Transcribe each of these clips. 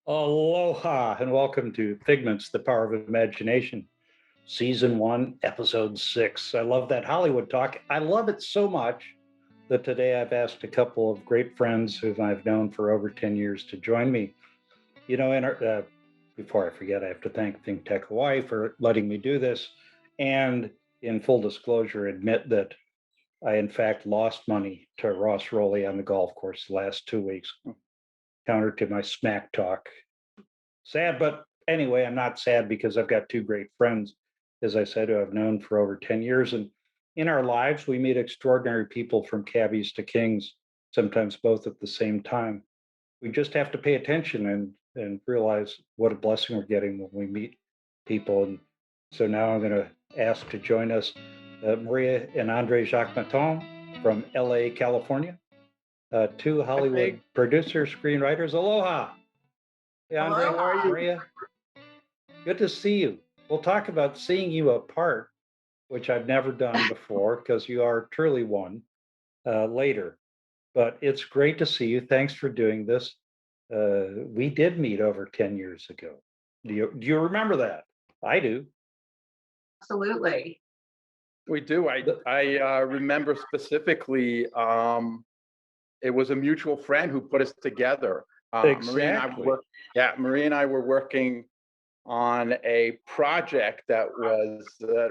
Aloha and welcome to Figments, the Power of Imagination, Season 1, Episode 6. I love that Hollywood talk. I love it so much that today I've asked a couple of great friends whom I've known for over 10 years to join me. Before I forget, I have to thank ThinkTech Hawaii for letting me do this. And in full disclosure, admit that I, in fact, lost money to Ross Rowley on the golf course the last 2 weeks, counter to my smack talk. Sad, but anyway, I'm not sad because I've got two great friends, as I said, who I've known for over 10 years. And in our lives, we meet extraordinary people from cabbies to kings, sometimes both at the same time. We just have to pay attention and realize what a blessing we're getting when we meet people. And so now I'm going to ask to join us Maria and André Jacquemetton from LA, California, two I Hollywood think. producers, screenwriters. Aloha. Hey, Andre, How are Aloha. you? Maria, good to see you. We'll talk about seeing you apart, which I've never done before because you are truly one later. But it's great to see you. Thanks for doing this. We did meet over 10 years ago. Do you remember that? I do. Absolutely. We do. The- I remember specifically. It was a mutual friend who put us together. Maria and I were exactly. yeah, Maria and I were working on a project that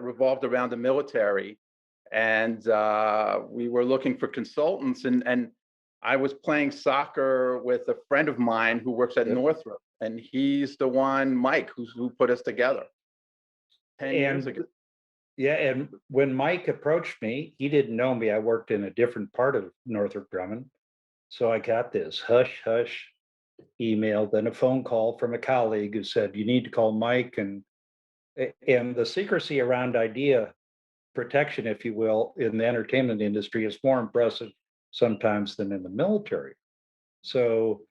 revolved around the military, and we were looking for consultants. And I was playing soccer with a friend of mine who works at Yep. Northrop, and he's the one, Mike, who put us together 10 years And ago. yeah, and when Mike approached me, he didn't know me. I worked in a different part of Northrop Grumman. So I got this hush hush email, then a phone call from a colleague who said, you need to call Mike. And the secrecy around idea protection, if you will, in the entertainment industry is more impressive sometimes than in the military. So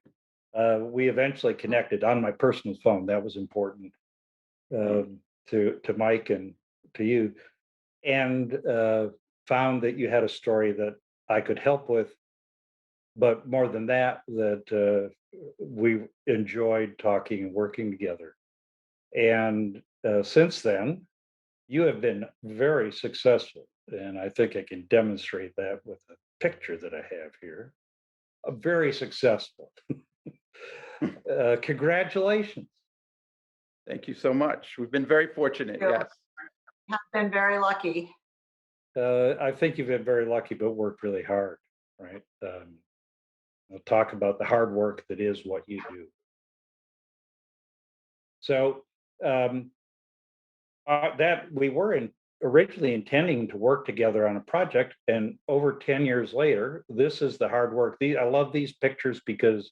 we eventually connected on my personal phone. That was important to Mike and to you, and found that you had a story that I could help with. But more than that, that we enjoyed talking and working together. And since then, you have been very successful. And I think I can demonstrate that with a picture that I have here. Very successful. Congratulations. Thank you so much. We've been very fortunate. You Yes. have been very lucky. I think you've been very lucky, but worked really hard, right? We'll talk about the hard work that is what you do. So um, that we were originally intending to work together on a project, and over 10 years later, this is the hard work. I love these pictures because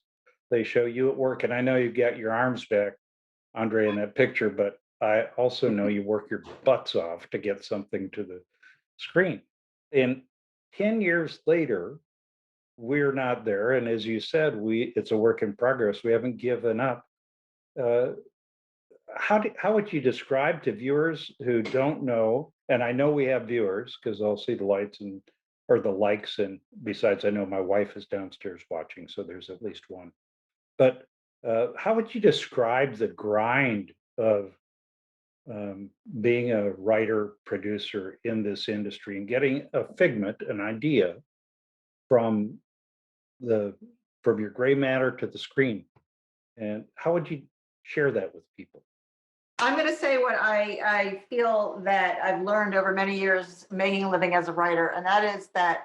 they show you at work, and I know you got your arms back, Andre, in that picture, but I also know you work your butts off to get something to the screen. And 10 years later, we're not there. And as you said, it's a work in progress. We haven't given up. Uh, how would you describe to viewers who don't know, and I know we have viewers because I'll see the lights and or the likes, and besides I know my wife is downstairs watching, so there's at least one. But how would you describe the grind of being a writer producer in this industry and getting a figment, an idea from the from your gray matter to the screen, and how would you share that with people? I'm going to say what I feel that I've learned over many years making a living as a writer, and that is that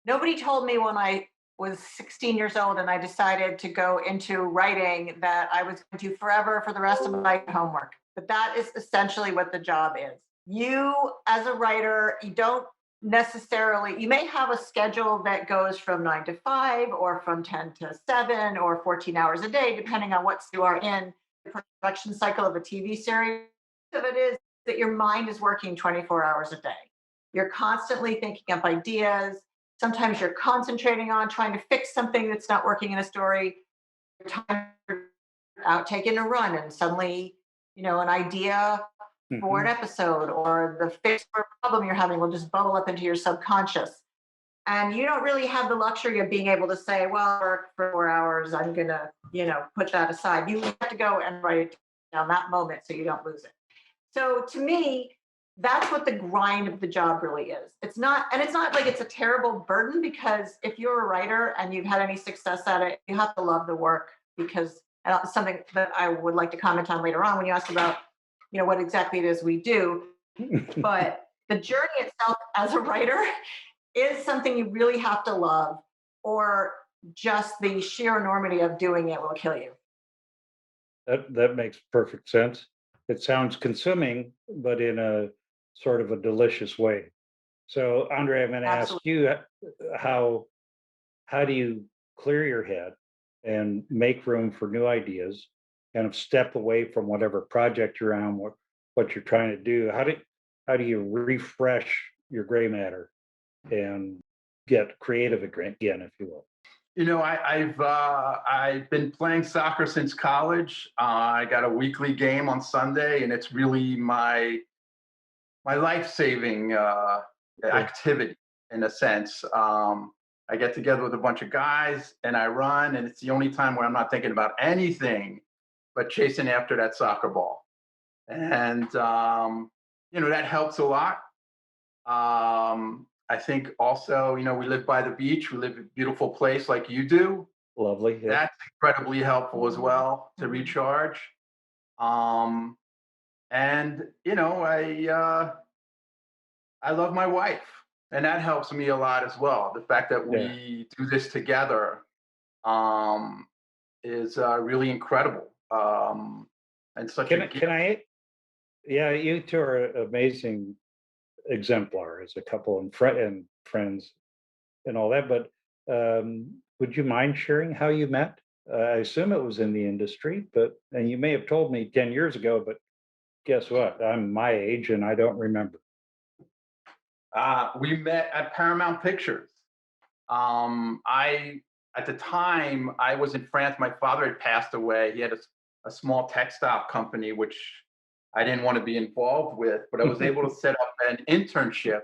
nobody told me when I was 16 years old and I decided to go into writing that I was going to forever for the rest of my homework. But that is essentially what the job is. You, as a writer, you don't necessarily, you may have a schedule that goes from 9 to 5 or from 10 to 7 or 14 hours a day, depending on what you are in the production cycle of a TV series. Of it is that your mind is working 24 hours a day. You're constantly thinking up ideas. Sometimes you're concentrating on trying to fix something that's not working in a story. You're out taking a run and suddenly, an idea for an Mhm. episode or the fix for a problem you're having will just bubble up into your subconscious. And you don't really have the luxury of being able to say, well, I work for 4 hours, I'm gonna, put that aside. You have to go and write it down that moment so you don't lose it. So to me, that's what the grind of the job really is. It's not like it's a terrible burden, because if you're a writer and you've had any success at it, you have to love the work, because something that I would like to comment on later on when you ask about, what exactly it is we do. But the journey itself as a writer is something you really have to love, or just the sheer enormity of doing it will kill you. That makes perfect sense. It sounds consuming, but in a sort of a delicious way. So, Andre, I'm going to ask Absolutely. you how how do you clear your head and make room for new ideas, kind of step away from whatever project you're on, what you're trying to do? How do you refresh your gray matter and get creative again, if you will? I've been playing soccer since college. I got a weekly game on Sunday, and it's really my life saving Yeah. activity in a sense. I get together with a bunch of guys and I run, and it's the only time where I'm not thinking about anything but chasing after that soccer ball. And that helps a lot. I think also, we live by the beach. We live in a beautiful place like you do. Lovely. Yeah. That's incredibly helpful as well to recharge. Um, and I love my wife, and that helps me a lot as well. The fact that Yeah. we do this together um, is really incredible, and such a gift. Can I? Yeah, you two are an amazing exemplar as a couple and friends and all that. But would you mind sharing how you met? I assume it was in the industry, and you may have told me 10 years ago. But guess what? I'm my age and I don't remember. We met at Paramount Pictures. I At the time I was in France. My father had passed away. He had a small textile company, which I didn't want to be involved with, but I was able to set up an internship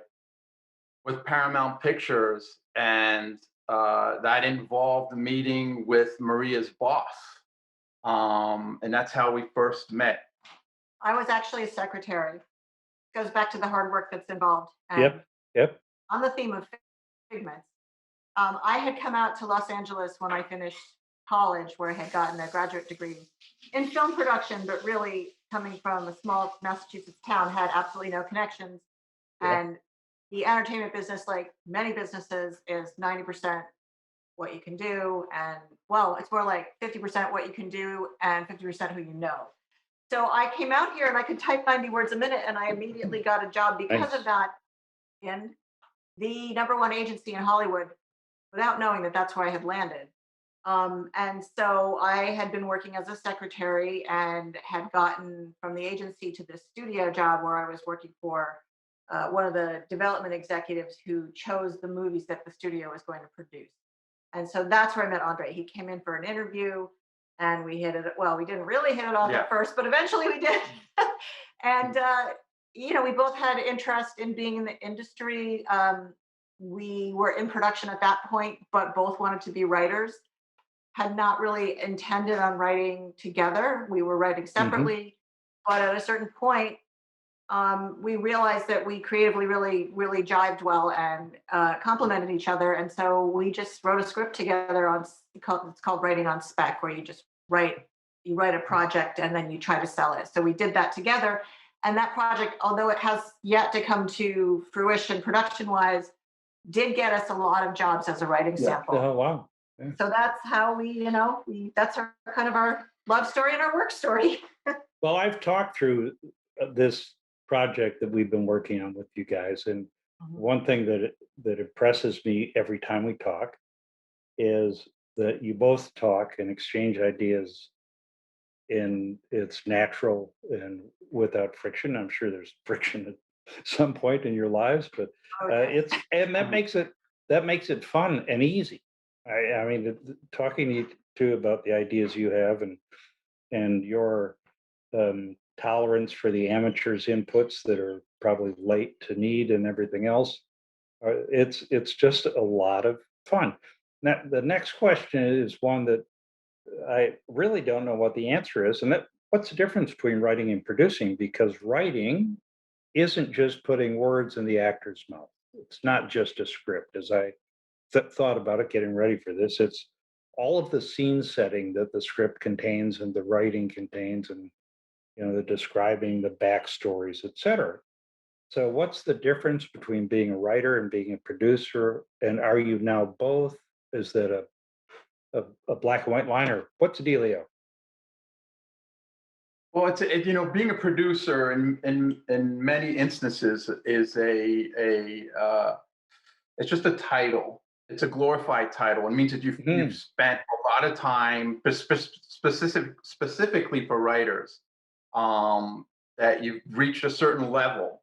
with Paramount Pictures, and that involved meeting with Maria's boss, and that's how we first met. I was actually a secretary. Goes back to the hard work that's involved. And Yep. Yep. on the theme of Figments, I had come out to Los Angeles when I finished college, where I had gotten a graduate degree in film production, but really coming from a small Massachusetts town, had absolutely no connections. Yeah. And the entertainment business, like many businesses, is 90% what you can do. And well, it's more like 50% what you can do and 50% who you know. So I came out here and I could type 90 words a minute, and I immediately got a job because of Nice. that in the number one agency in Hollywood, without knowing that that's where I had landed. And so I had been working as a secretary and had gotten from the agency to this studio job where I was working for one of the development executives who chose the movies that the studio was going to produce. And so that's where I met Andre. He came in for an interview and we hit it. Well, we didn't really hit it off Yeah. at first, but eventually we did. And, we both had interest in being in the industry. We were in production at that point, but both wanted to be writers. Had not really intended on writing together. We were writing Hmm. separately, but at a certain point, we realized that we creatively really, really jived well and complemented each other. And so we just wrote a script together it's called writing on spec, where you write a project and then you try to sell it. So we did that together. And that project, although it has yet to come to fruition production wise, did get us a lot of jobs as a writing Yeah. sample. Oh, wow. Yeah. So that's how that's our kind of our love story and our work story. Well, I've talked through this project that we've been working on with you guys, and Mhm. one thing that impresses me every time we talk is that you both talk and exchange ideas in its natural and without friction. I'm sure there's friction at some point in your lives, but Oh, yes. it's and Mhm. that makes it fun and easy. I mean, talking to you two about the ideas you have and your tolerance for the amateurs' inputs that are probably late to need and everything else. It's just a lot of fun. Now, the next question is one that I really don't know what the answer is, and that what's the difference between writing and producing? Because writing isn't just putting words in the actor's mouth. It's not just a script. As I thought about it, getting ready for this, it's all of the scene setting that the script contains and the writing contains, and the describing the backstories, etc. So, what's the difference between being a writer and being a producer? And are you now both? Is that a black and white line, or what's the dealio? Well, being a producer in many instances is it's just a title. It's a glorified title. It means that you've Mhm. spent a lot of time, specifically for writers, um, that you've reached a certain level.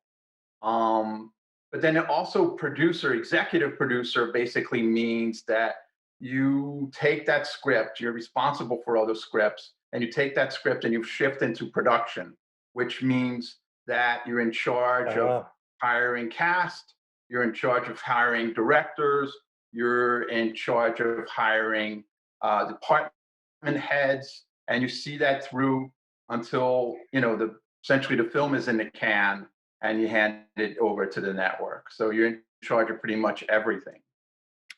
Um, but then also executive producer basically means that you take that script, you're responsible for all those scripts, and you take that script and you shift into production, which means that you're in charge of Ah, hiring cast, you're in charge of hiring directors, you're in charge of hiring department heads, and you see that through until the essentially the film is in the can and you hand it over to the network. So you're in charge of pretty much everything.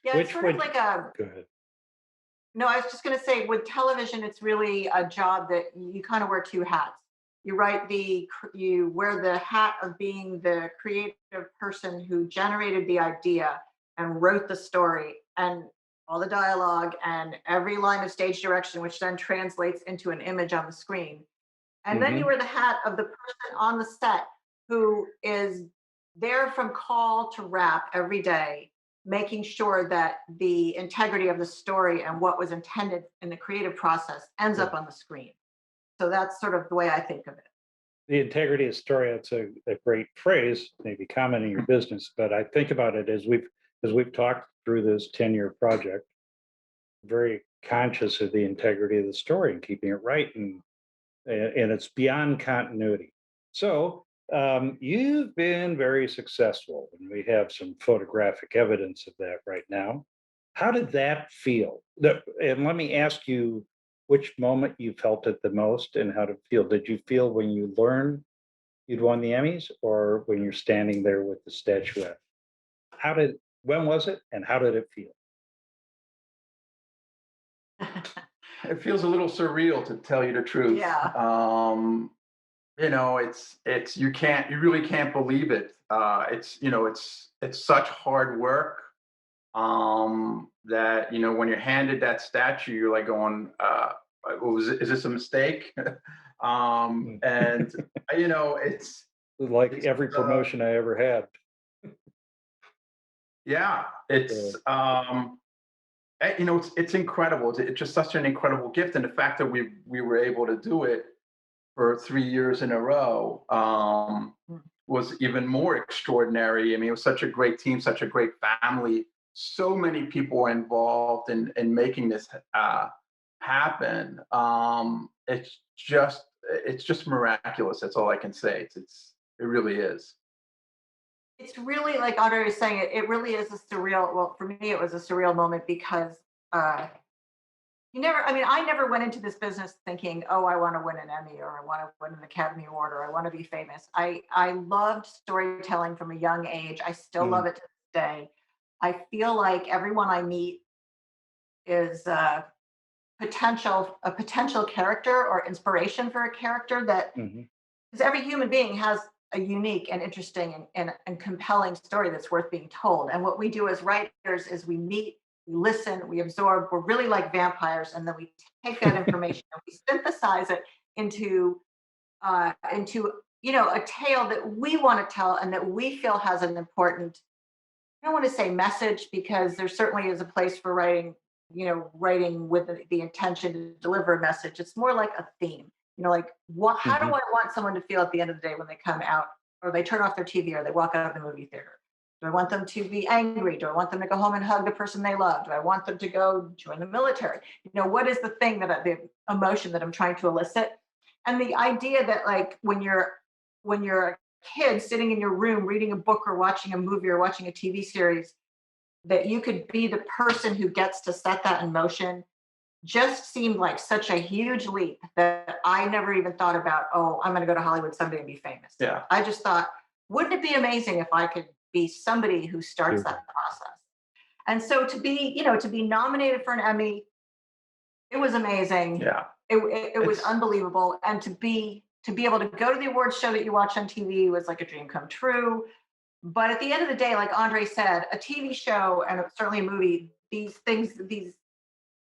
Yeah, it's which sort of would like a, go ahead. no, I was just going to say with television, it's really a job that you kind of wear two hats. You wear the hat of being the creative person who generated the idea and wrote the story and all the dialogue and every line of stage direction, which then translates into an image on the screen. And then you Hmm. wear the hat of the person on the set who is there from call to wrap every day, making sure that the integrity of the story and what was intended in the creative process ends Yeah, up on the screen. So that's sort of the way I think of it. the integrity of story. That's a great phrase, maybe common in your business, but I think about it as we've talked through this 10-year project. Very conscious of the integrity of the story and keeping it right, and it's beyond continuity. So you've been very successful, and we have some photographic evidence of that right now. How did that feel? And let me ask you which moment you felt it the most and how did it feel. Did you feel when you learned you'd won the Emmys or when you're standing there with the statuette? When was it and how did it feel? It feels a little surreal to tell you the truth. Yeah. You really can't believe it. It's such hard work that when you're handed that statue, you're like going, is this a mistake? Mm. And it's Like it's every uh, promotion I ever had. yeah, Uh, it's incredible. It's just such an incredible gift, and the fact that we were able to do it for 3 years in a row was even more extraordinary. I mean, it was such a great team, such a great family. So many people were involved in making this happen. It's just miraculous. That's all I can say. It really is. It's really like Andre was saying, it really is a surreal, well, for me, it was a surreal moment because uh, I never went into this business thinking, oh, I want to win an Emmy or I want to win an Academy Award or I want to be famous. I loved storytelling from a young age. I still love mm, it to this day. I feel like everyone I meet is a potential character or inspiration for a character that, mhm. because every human being has a unique and interesting and compelling story that's worth being told. And what we do as writers is we meet, we listen, we absorb. We're really like vampires, and then we take that information and we synthesize it into a tale that we want to tell and that we feel has an important. I don't want to say message because there certainly is a place for writing. Writing with the intention to deliver a message. It's more like a theme. Like what? How do Mhm. I want someone to feel at the end of the day when they come out, or they turn off their TV, or they walk out of the movie theater? Do I want them to be angry? Do I want them to go home and hug the person they love? Do I want them to go join the military? What is the thing the emotion that I'm trying to elicit? And the idea that like when you're a kid sitting in your room reading a book or watching a movie or watching a TV series, that you could be the person who gets to set that in motion just seemed like such a huge leap that I never even thought about, oh, I'm going to go to Hollywood someday and be famous. Yeah. I just thought, wouldn't it be amazing if I could be somebody who starts that process? And so to be, to be nominated for an Emmy, it was amazing. Yeah. It was unbelievable. And to be able to go to the awards show that you watch on TV was like a dream come true. But at the end of the day, like André said, a TV show and certainly a movie,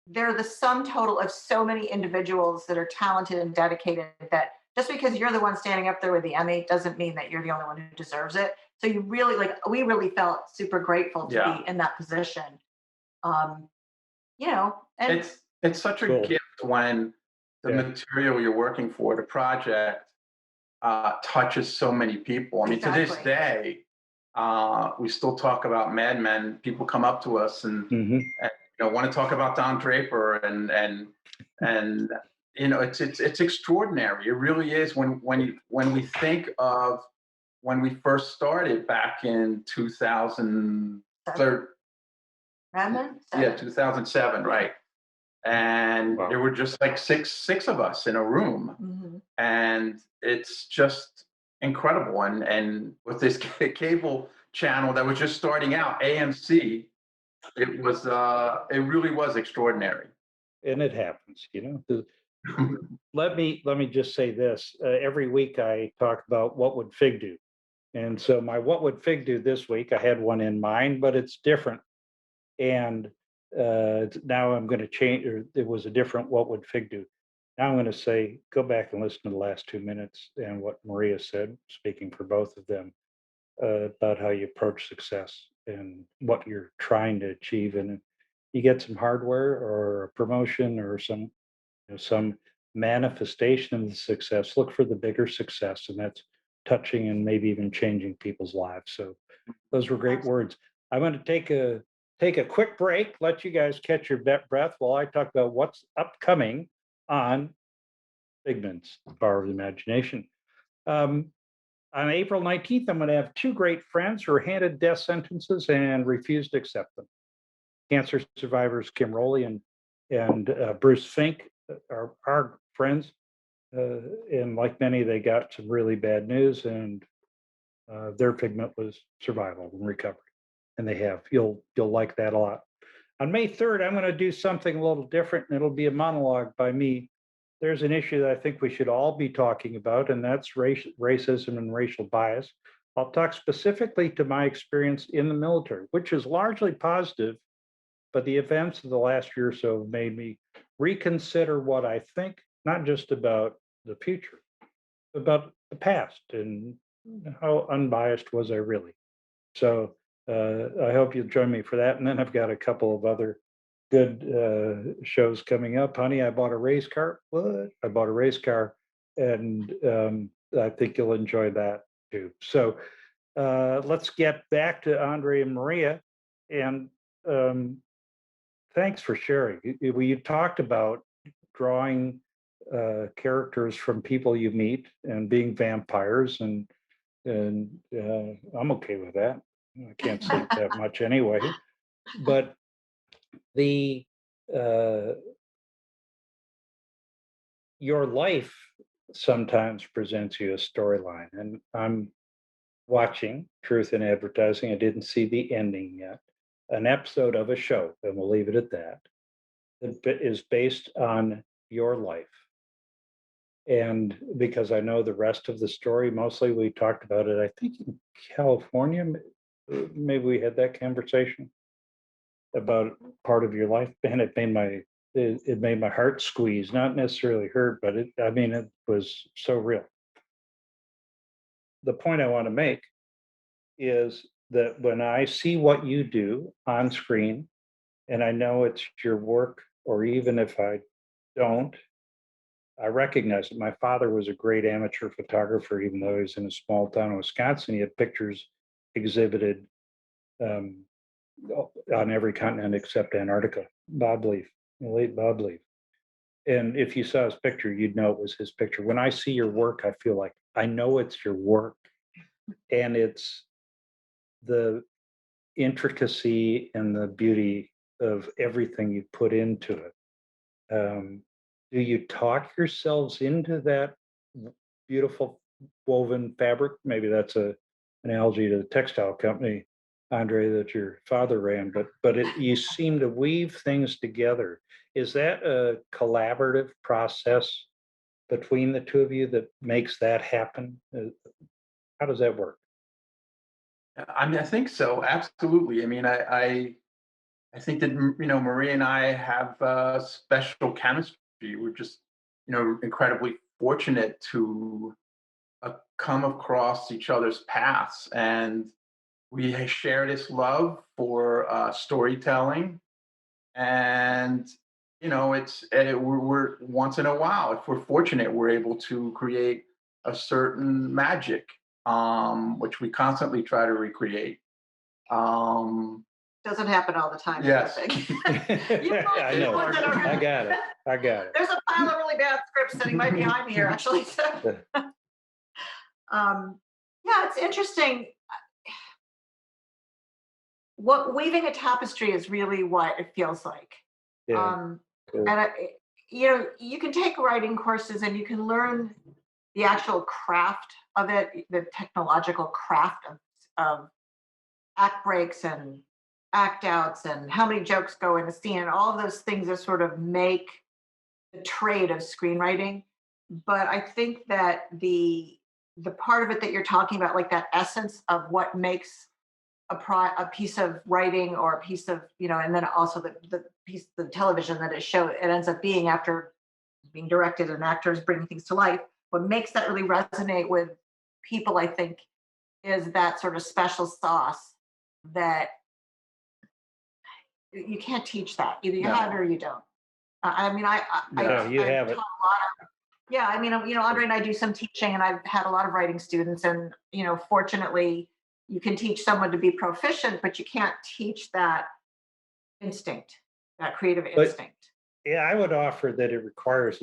they're the sum total of so many individuals that are talented and dedicated, that just because you're the one standing up there with the Emmy doesn't mean that you're the only one who deserves it. So you really, we really felt super grateful to be in that position. And it's such a gift when the material you're working for, the project, touches so many people. I mean, to this day, we still talk about Mad Men. People come up to us and want to talk about Don Draper, and it's extraordinary. It really is. When we think of when we first started back in 2003, Mad Men? 2007, right? And there were just like six of us in a room, and it's just incredible. And with this cable channel that was just starting out, AMC, it really was extraordinary. And it happens, Let me just say this. Every week I talk about what would Fig do. And so my what would Fig do this week, I had one in mind, but it's different. And now I'm going to change, or it was a different what would Fig do. Now I'm going to say, go back and listen to the last 2 minutes and what Maria said, speaking for both of them, about how you approach success and what you're trying to achieve. And you get some hardware or a promotion or some manifestation of the success, look for the bigger success, and that's touching and maybe even changing people's lives. So those were great words. I'm going to take a quick break, let you guys catch your breath while I talk about what's upcoming on Figments, the Power of the Imagination. On April 19th, I'm going to have two great friends who are handed death sentences and refused to accept them. Cancer survivors Kim Rowley and Bruce Fink are our friends. And like many, they got some really bad news, and their pigment was survival and recovery. And they have. You'll like that a lot. On May 3rd, I'm going to do something a little different, and it'll be a monologue by me. There's an issue that I think we should all be talking about, and that's racism and racial bias. I'll talk specifically to my experience in the military, which is largely positive, but the events of the last year or so have made me reconsider what I think, not just about the future, but about the past and how unbiased was I really. So I hope you'll join me for that. And then I've got a couple of other good shows coming up. Honey, I bought a race car. What? I bought a race car, and I think you'll enjoy that too. So let's get back to André and Maria. And thanks for sharing. You talked about drawing characters from people you meet and being vampires, and I'm okay with that. I can't sleep that much anyway. But the your life sometimes presents you a storyline, and I'm watching Truth in Advertising. I didn't see the ending yet. An episode of a show, and we'll leave it at that, that is based on your life. And because I know the rest of the story, mostly we talked about it, I think in California, maybe we had that conversation about part of your life, and it made my heart squeeze, not necessarily hurt, but it was so real. The point I want to make is that when I see what you do on screen, and I know it's your work, or even if I don't, I recognize that my father was a great amateur photographer, even though he was in a small town in Wisconsin. He had pictures exhibited on every continent except Antarctica. Bob Leaf, the late Bob Leaf. And if you saw his picture, you'd know it was his picture. When I see your work, I feel like I know it's your work, and it's the intricacy and the beauty of everything you put into it. Do you talk yourselves into that beautiful woven fabric? Maybe that's a analogy to the textile company, Andre, that your father ran, but you seem to weave things together. Is that a collaborative process between the two of you that makes that happen? How does that work? I mean, I think so. Absolutely. I mean, I think that Maria and I have special chemistry. We're just incredibly fortunate to come across each other's paths, and we share this love for storytelling. And we're once in a while, if we're fortunate, we're able to create a certain magic, which we constantly try to recreate. Um, Doesn't happen all the time. Yes. I think. You know, I know. ones that are- I got it. I got it. There's a pile of really bad scripts sitting right behind me here, actually. So, yeah, it's interesting. What weaving a tapestry is really what it feels like. Yeah. Cool. And you can take writing courses and you can learn the actual craft of it, the technological craft of act breaks and act outs and how many jokes go in a scene and all of those things that sort of make the trade of screenwriting. But I think that the part of it that you're talking about, like that essence of what makes a piece of writing or a piece of, and then also the piece, the television that it ends up being after being directed and actors bringing things to life. What makes that really resonate with people, I think, is that sort of special sauce that you can't teach that. Either you have it or you don't. I mean, Yeah, you have it. taught a lot of, yeah, I mean, Andre and I do some teaching, and I've had a lot of writing students, and fortunately, you can teach someone to be proficient, but you can't teach that instinct, that creative But- instinct. Yeah, I would offer that it requires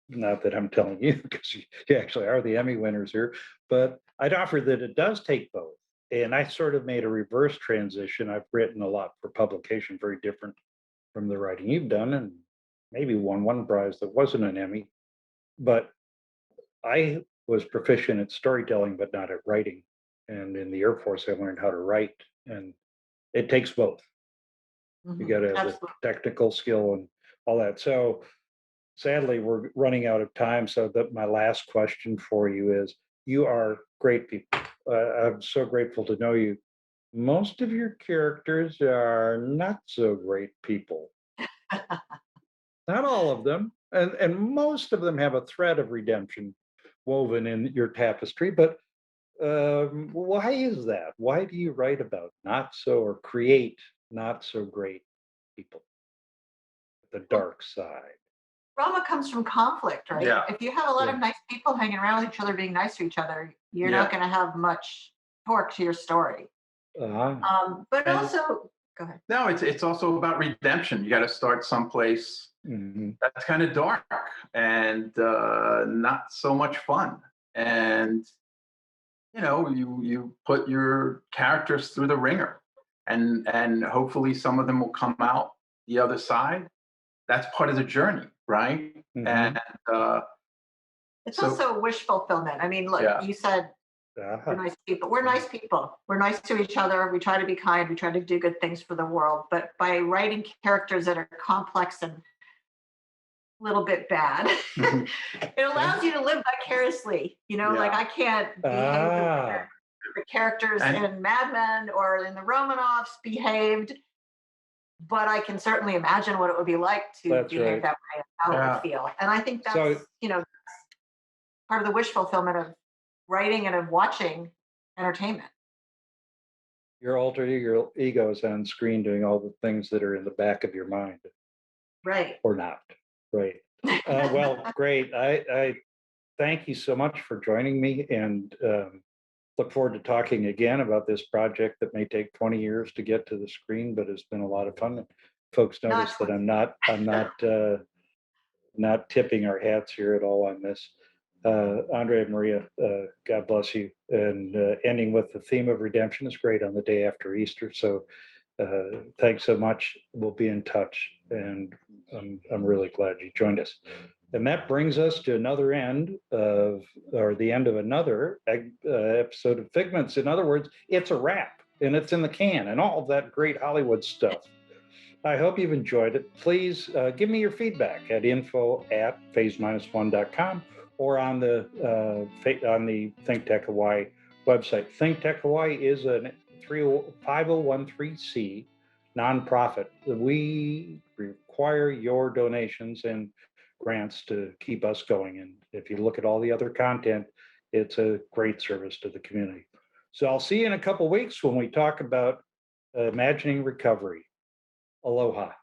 not that I'm telling you, because you actually are the Emmy winners here, but I'd offer that it does take both. And I sort of made a reverse transition. I've written a lot for publication, very different from the writing you've done, and maybe won one prize that wasn't an Emmy. But I was proficient at storytelling, but not at writing. And in the Air Force, I learned how to write, and it takes both. You got to have the Absolutely. technical skill and all that. So sadly, we're running out of time. So that my last question for you is: you are great people. I'm so grateful to know you. Most of your characters are not so great people. Not all of them, and most of them have a thread of redemption woven in your tapestry. But why is that? Why do you write about not so or create not so great people? The dark side. Drama comes from conflict, right? Yeah. If you have a lot Yeah. of nice people hanging around with each other, being nice to each other, you're Yeah. not going to have much torque to your story. But And- also, go ahead. No, it's also about redemption. You got to start someplace Mhm. that's kind of dark and not so much fun. And you put your characters through the ringer, and hopefully some of them will come out the other side. That's part of the journey, right? Mhm. And It's So- also wish fulfillment. I mean, look, Yeah. you said we're Uh-huh. nice people. We're nice people. We're nice to each other. We try to be kind. We try to do good things for the world. But by writing characters that are complex and a little bit bad, Mhm. it allows you to live vicariously. Like Yeah. I can't behave the way Ah, the characters And- in Mad Men or in the Romanovs behaved, but I can certainly imagine what it would be like to That's behave right. that way and how it Yeah. would feel. And I think that's, So- part of the wish fulfillment of writing and of watching entertainment. your alter ego is on screen doing all the things that are in the back of your mind, Right. or not. Right. Well, great. I thank you so much for joining me, and look forward to talking again about this project that may take 20 years to get to the screen, but it's been a lot of fun. Folks Not notice that I'm not not tipping our hats here at all on this. André and Maria, God bless you. And ending with the theme of redemption is great on the day after Easter. So thanks so much. We'll be in touch. And I'm really glad you joined us. And that brings us to another end of, or the end of another episode of Figments. In other words, it's a wrap and it's in the can and all of that great Hollywood stuff. I hope you've enjoyed it. Please give me your feedback at info@phase-1.com or on the ThinkTech Hawaii website. ThinkTech Hawaii is a 5013C nonprofit. We require your donations and grants to keep us going. And if you look at all the other content, it's a great service to the community. So I'll see you in a couple of weeks when we talk about imagining recovery. Aloha.